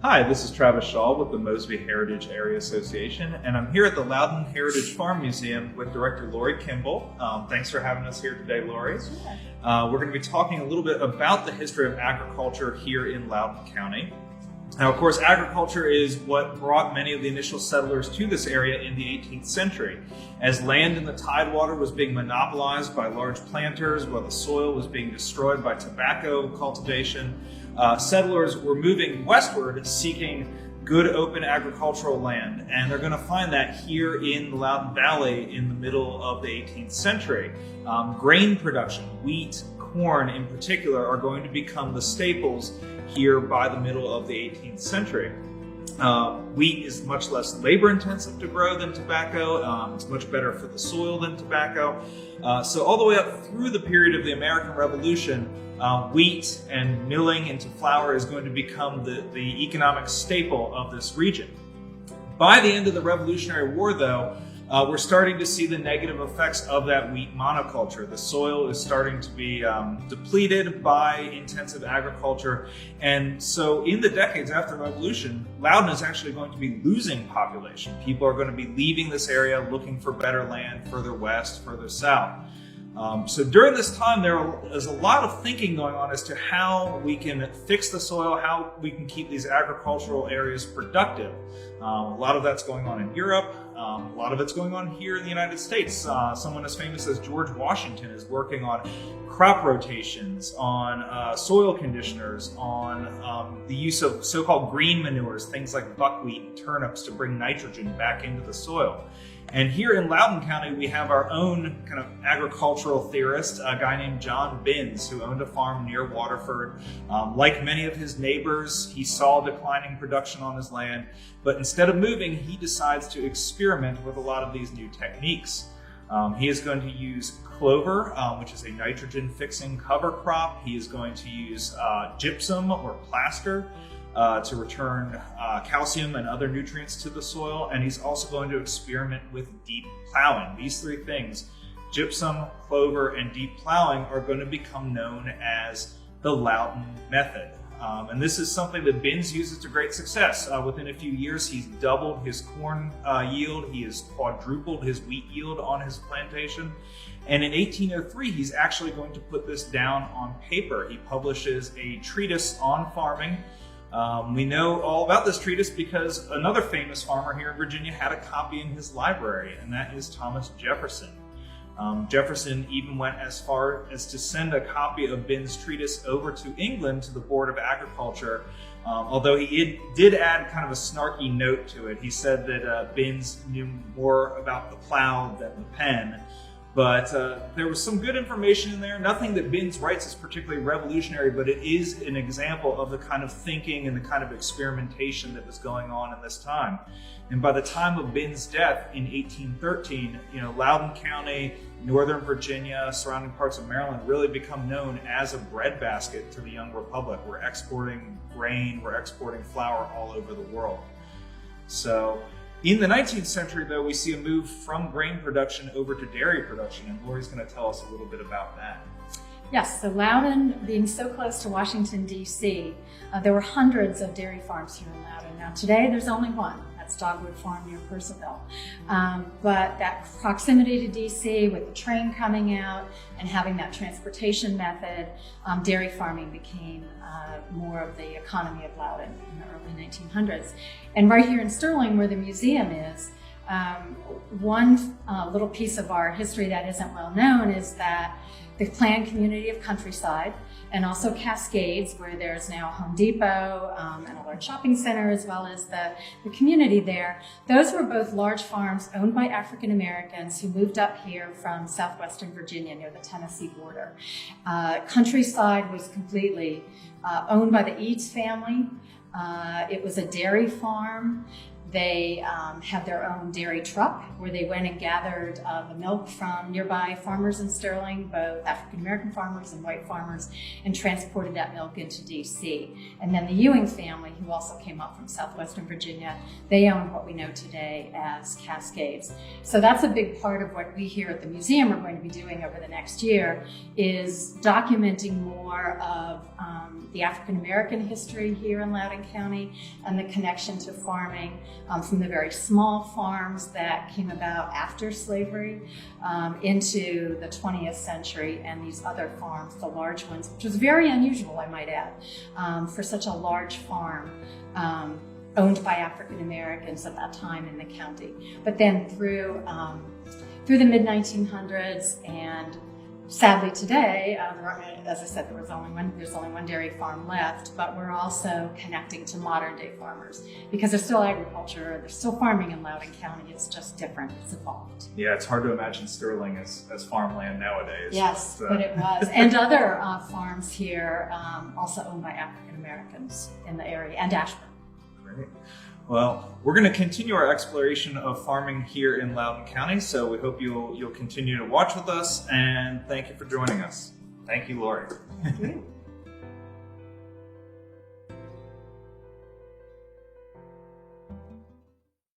Hi, this is Travis Shaw with the Mosby Heritage Area Association, and I'm here at the Loudoun Heritage Farm Museum with Director Lori Kimball. Thanks for having us here today, Lori. We're going to be talking a little bit about the history of agriculture here in Loudoun County. Now, of course, agriculture is what brought many of the initial settlers to this area in the 18th century. As land in the tidewater was being monopolized by large planters, while the soil was being destroyed by tobacco cultivation, settlers were moving westward seeking good open agricultural land, and they're going to find that here in the Loudoun Valley in the middle of the 18th century. Grain production, wheat, corn in particular, are going to become the staples here by the middle of the 18th century. Wheat is much less labor intensive to grow than tobacco. It's much better for the soil than tobacco. So all the way up through the period of the American Revolution, wheat and milling into flour is going to become the economic staple of this region. By the end of the Revolutionary War, though, we're starting to see the negative effects of that wheat monoculture. The soil is starting to be depleted by intensive agriculture. And so in the decades after the Revolution, Loudoun is actually going to be losing population. People are going to be leaving this area looking for better land further west, further south. So during this time, there's a lot of thinking going on as to how we can fix the soil, how we can keep these agricultural areas productive. A lot of that's going on in Europe. A lot of it's going on here in the United States. Someone as famous as George Washington is working on crop rotations, on soil conditioners, on the use of so-called green manures, things like buckwheat and turnips to bring nitrogen back into the soil. And here in Loudoun County, we have our own kind of agricultural theorist, a guy named John Binns, who owned a farm near Waterford. Like many of his neighbors, he saw declining production on his land, but instead of moving, he decides to experiment with a lot of these new techniques. He is going to use clover, which is a nitrogen-fixing cover crop. He is going to use gypsum or plaster to return calcium and other nutrients to the soil, and he's also going to experiment with deep plowing. These three things, gypsum, clover, and deep plowing, are going to become known as the Loudoun method. And this is something that Binns uses to great success. Within a few years, he's doubled his corn yield. He has quadrupled his wheat yield on his plantation. And in 1803, he's actually going to put this down on paper. He publishes a treatise on farming. We know all about this treatise because another famous farmer here in Virginia had a copy in his library, and that is Thomas Jefferson. Jefferson even went as far as to send a copy of Binns' treatise over to England to the Board of Agriculture, although he did add kind of a snarky note to it. He said that Binns knew more about the plow than the pen. But there was some good information in there. Nothing that Binns writes is particularly revolutionary, but it is an example of the kind of thinking and the kind of experimentation that was going on in this time. And by the time of Binns' death in 1813, Loudoun County, Northern Virginia, surrounding parts of Maryland really become known as a breadbasket to the young republic. We're exporting grain, we're exporting flour all over the world. So in the 19th century, though, we see a move from grain production over to dairy production, and Lori's going to tell us a little bit about that. Yes, so Loudoun, being so close to Washington, D.C., there were hundreds of dairy farms here in Loudoun. Now, today, there's only one. That's Dogwood Farm near Percival. But that proximity to D.C., with the train coming out and having that transportation method, dairy farming became more of the economy of Loudoun in the early 1900s. And right here in Sterling, where the museum is, one little piece of our history that isn't well known is that the planned community of Countryside and also Cascades, where there's now Home Depot and a large shopping center, as well as the community there, those were both large farms owned by African Americans who moved up here from southwestern Virginia near the Tennessee border. Countryside was completely owned by the Eads family. It was a dairy farm. They had their own dairy truck where they went and gathered the milk from nearby farmers in Sterling, both African-American farmers and white farmers, and transported that milk into DC. And then the Ewing family, who also came up from southwestern Virginia, they own what we know today as Cascades. So that's a big part of what we here at the museum are going to be doing over the next year, is documenting more of the African-American history here in Loudoun County and the connection to farming from the very small farms that came about after slavery into the 20th century, and these other farms, the large ones, which was very unusual, I might add, for such a large farm owned by African-Americans at that time in the county. But then through the mid-1900s and sadly today, as I said, there's only one dairy farm left, but we're also connecting to modern day farmers because there's still agriculture, there's still farming in Loudoun County. It's just different, it's evolved. Yeah, it's hard to imagine Sterling as farmland nowadays. Yes, but it was. And other farms here also owned by African Americans in the area, and Ashburn. Great. Well, we're going to continue our exploration of farming here in Loudoun County, so we hope you'll continue to watch with us, and thank you for joining us. Thank you, Lori. Thank you.